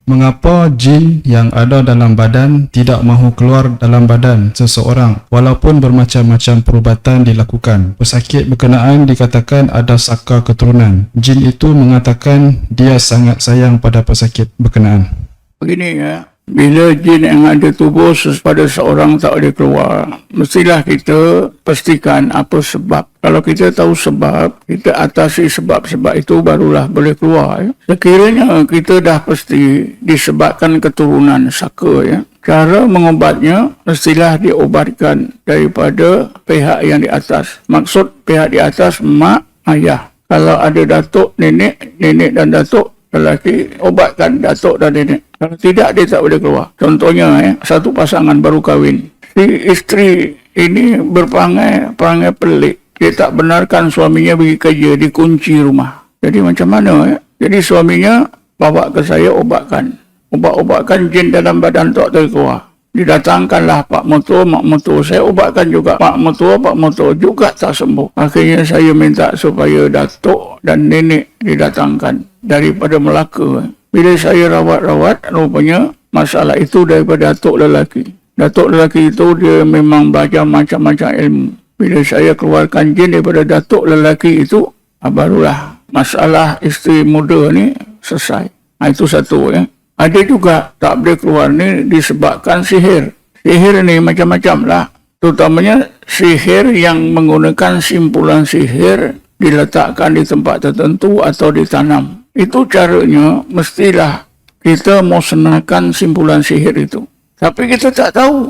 Mengapa jin yang ada dalam badan tidak mahu keluar dalam badan seseorang walaupun bermacam-macam perubatan dilakukan? Pesakit berkenaan dikatakan ada saka keturunan. Jin itu mengatakan dia sangat sayang pada pesakit berkenaan. Begini ya, bila jin yang ada tubuh pada seorang tak boleh keluar, mestilah kita pastikan apa sebab. Kalau kita tahu sebab, kita atasi sebab-sebab itu barulah boleh keluar. Ya. Sekiranya kita dah pasti disebabkan keturunan saka, ya, cara mengobatnya mestilah diobatkan daripada pihak yang di atas. Maksud pihak di atas, mak, ayah. Kalau ada datuk, nenek dan datuk, lelaki, obatkan datuk dan nenek. Kalau tidak, dia tak boleh keluar. Contohnya, ya, satu pasangan baru kahwin. Si isteri ini berperangai pelik. Dia tak benarkan suaminya pergi kerja, dikunci rumah. Jadi macam mana? Ya? Jadi suaminya bawa ke saya obatkan. Obat-obatkan jin dalam badan tak terkeluar. Didatangkanlah Pak Mertua, Mak Mertua. Saya obatkan juga Pak Mertua juga tak sembuh. Akhirnya saya minta supaya datuk dan nenek didatangkan daripada Melaka. Bila saya rawat-rawat, rupanya masalah itu daripada datuk lelaki. Datuk lelaki itu dia memang belajar macam-macam ilmu. Bila saya keluarkan jin daripada datuk lelaki itu, barulah masalah isteri muda ni selesai. Itu satu, ya. Ada juga tak boleh keluar ni disebabkan sihir. Sihir ni macam-macam lah. Terutamanya sihir yang menggunakan simpulan sihir diletakkan di tempat tertentu atau ditanam. Itu caranya mestilah kita musnahkan simpulan sihir itu. Tapi kita tak tahu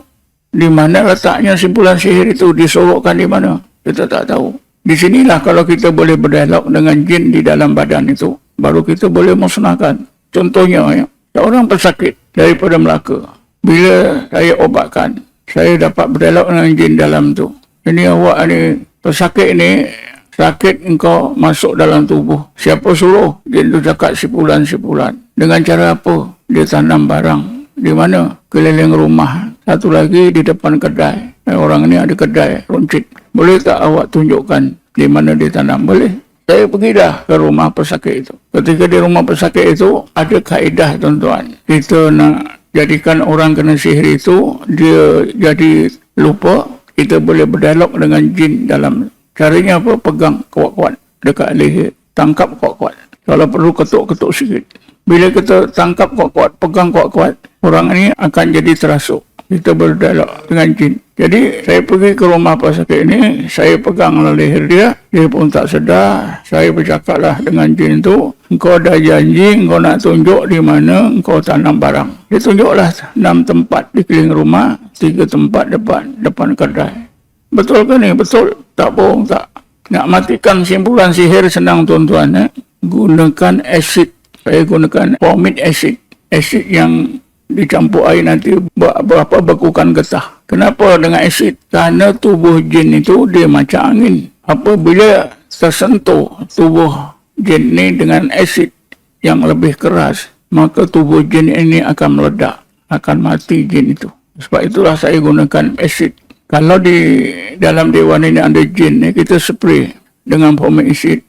di mana letaknya simpulan sihir itu, disorokkan di mana. Kita tak tahu. Di sinilah kalau kita boleh berdialog dengan jin di dalam badan itu, baru kita boleh musnahkan. Contohnya, ya, seorang pesakit daripada Melaka. Bila saya obatkan, saya dapat berdialog dengan jin dalam tu. Ini awak ni, pesakit ni, sakit engkau masuk dalam tubuh. Siapa suruh? Jin tu cakap sipulan-sipulan. Dengan cara apa? Dia tanam barang. Di mana? Keliling rumah. Satu lagi di depan kedai. Orang ni ada kedai runcit. Boleh tak awak tunjukkan di mana dia tanam? Boleh. Saya pergi dah ke rumah pesakit itu. Ketika di rumah pesakit itu, ada kaedah, tuan-tuan. Kita nak jadikan orang kena sihir itu, dia jadi lupa. Kita boleh berdialog dengan jin dalam. Caranya apa? Pegang kuat-kuat dekat leher. Tangkap kuat-kuat. Kalau perlu ketuk-ketuk sikit. Bila kita tangkap kuat-kuat, pegang kuat-kuat, orang ini akan jadi terasuk. Kita berdialog dengan jin. Jadi, saya pergi ke rumah pesakit ini, saya pegang leher dia pun tak sedar. Saya bercakaplah dengan jin itu, engkau dah janji, engkau nak tunjuk di mana engkau tanam barang. Dia tunjuklah 6 tempat di keliling rumah, 3 tempat depan kedai. Betul ke ni? Betul. Tak bohong tak. Nak matikan simpulan sihir senang, tuan-tuan. Gunakan asid. Saya gunakan formic acid. Asid yang dicampur air nanti berapa bekukan getah. Kenapa dengan asid? Kerana tubuh jin itu dia macam angin. Apabila tersentuh tubuh jin ini dengan asid yang lebih keras, maka tubuh jin ini akan meledak. Akan mati jin itu. Sebab itulah saya gunakan asid. Kalau di dalam dewan ini ada jin, kita spray dengan formic acid.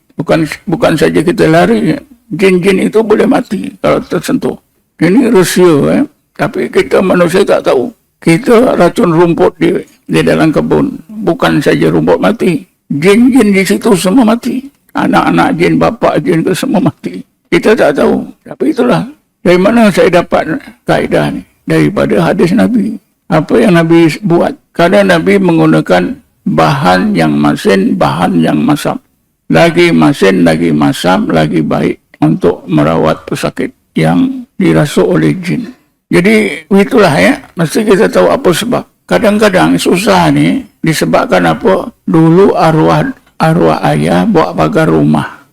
Bukan saja kita lari. Jin-jin itu boleh mati kalau tersentuh. Ini rahsia, tapi kita manusia tak tahu. Kita racun rumput di dalam kebun. Bukan saja rumput mati. Jin-jin di situ semua mati. Anak-anak jin, bapa jin ke semua mati. Kita tak tahu. Tapi itulah. Dari mana saya dapat kaedah ni? Daripada hadis Nabi. Apa yang Nabi buat? Karena Nabi menggunakan bahan yang masin, bahan yang masam. Lagi masin, lagi masam, lagi baik untuk merawat pesakit yang dirasuk oleh jin. Jadi itulah, ya, mesti kita tahu apa sebab. Kadang-kadang susah ni disebabkan apa? Dulu arwah ayah bawa pagar rumah.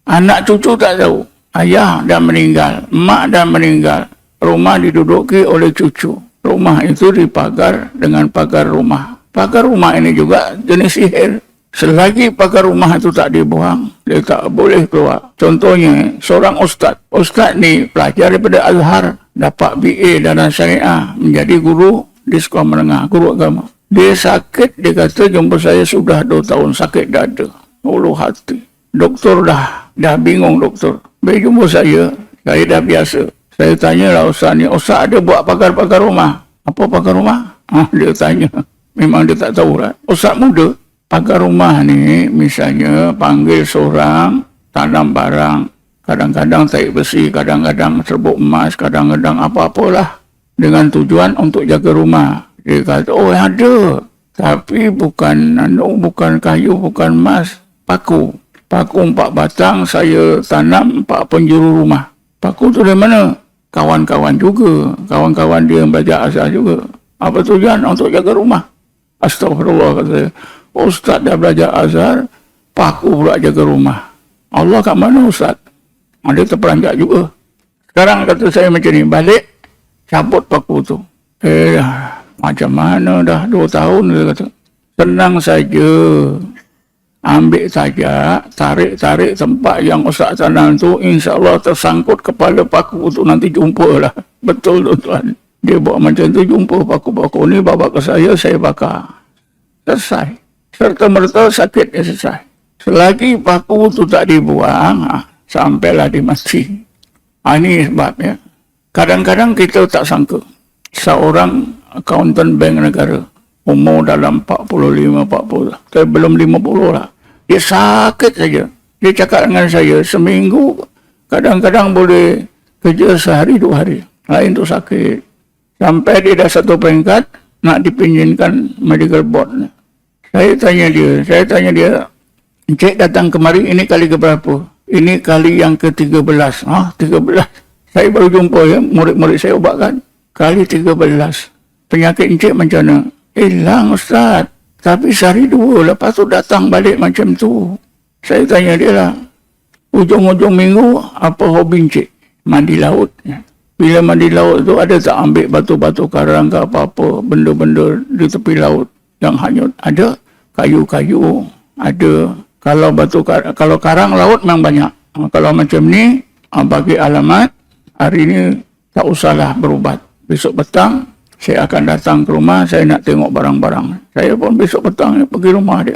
Anak cucu tak tahu. Ayah dah meninggal, mak dah meninggal. Rumah diduduki oleh cucu. Rumah itu dipagar dengan pagar rumah. Pagar rumah ini juga jenis sihir. Selagi pagar rumah itu tak dibuang, dia tak boleh keluar. Contohnya, seorang ustaz. Ustaz ni pelajar daripada Azhar, dapat BA dalam syariah, menjadi guru di sekolah menengah, guru agama. Dia sakit, dia kata jumpa saya sudah 2 tahun, sakit dada, ulu hati. Doktor dah bingung doktor. Bila jumpa saya dah biasa. Saya tanyalah Ustaz ni, Ustaz ada buat pagar-pagar rumah. Apa pagar rumah? Dia tanya. Memang dia tak tahu lah. Ustaz muda, pagar rumah ni misalnya panggil seorang, tanam barang. Kadang-kadang tarik besi, kadang-kadang serbuk emas, kadang-kadang apa-apalah. Dengan tujuan untuk jaga rumah. Dia kata, oh ada. Tapi bukan kayu, bukan emas. Paku 4 batang saya tanam 4 penjuru rumah. Paku tu dari mana? Kawan-kawan juga. Kawan-kawan dia yang belajar azhar juga. Apa tujuan? Untuk jaga rumah. Astagfirullah, kata saya. Ustaz dah belajar azhar, paku pula jaga rumah. Allah kat mana Ustaz? Dia terperanjat juga. Sekarang kata saya macam ni, balik, cabut paku tu. Macam mana dah 2 tahun, dia kata. Senang saja. Ambil saja, tarik tempat yang Ustaz tanam tu, insyaAllah tersangkut kepala paku tu, nanti jumpa lah. Betul tuan-tuan. Dia buat macam tu, jumpa paku-paku ni, bawa ke saya bakar. Selesai. Serta-merta sakit dia selesai. Selagi paku tu tak dibuang, sampailah dia mati. Ini sebabnya. Kadang-kadang kita tak sangka. Seorang akuntan bank negara, umur dalam 45-40, saya belum 50 lah. Dia sakit saja. Dia cakap dengan saya, seminggu kadang-kadang boleh kerja sehari 2 hari. Lain tu sakit. Sampai dia dah satu peringkat, nak dipinjinkan medical board. Saya tanya dia, Encik datang kemari, ini kali keberapa? Ini kali yang ke-13. 13. Saya baru jumpa ya, murid-murid saya ubatkan. Kali 13. Penyakit encik macam mana? Hilang Ustaz. Tapi sehari 2, lepas tu datang balik macam tu. Saya tanya dia lah, ujung-ujung minggu, apa hobi encik? Mandi laut. Bila mandi laut tu, ada tak ambil batu-batu karang ke apa-apa, benda-benda di tepi laut yang hanyut? Ada. Kayu-kayu, ada. Kalau karang laut memang banyak. Kalau macam ni, bagi alamat, hari ni tak usahlah berubat. Besok petang, saya akan datang ke rumah, saya nak tengok barang-barang. Saya pun besok petang pergi rumah dia.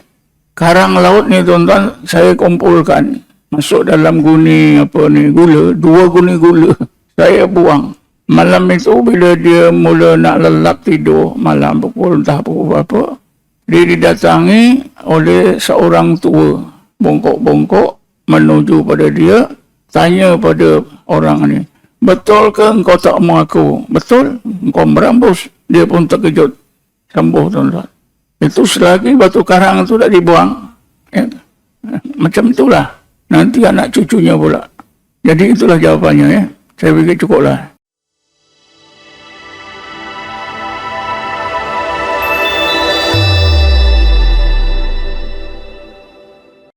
Karang laut ni tuan-tuan, saya kumpulkan. Masuk dalam guni gula, 2 guni gula. Saya buang. Malam itu bila dia mula nak lelap tidur, malam pukul berapa, dia didatangi oleh seorang tua. Bongkok-bongkok menuju pada dia, tanya pada orang ni, betul ke engkau tak mau aku? Betul, engkau merambus. Dia pun terkejut. Sembuh tuan-tuan. Itu selagi batu karang itu tak dibuang. Macam itulah. Nanti anak cucunya pula. Jadi itulah jawapannya ya. Saya fikir cukuplah.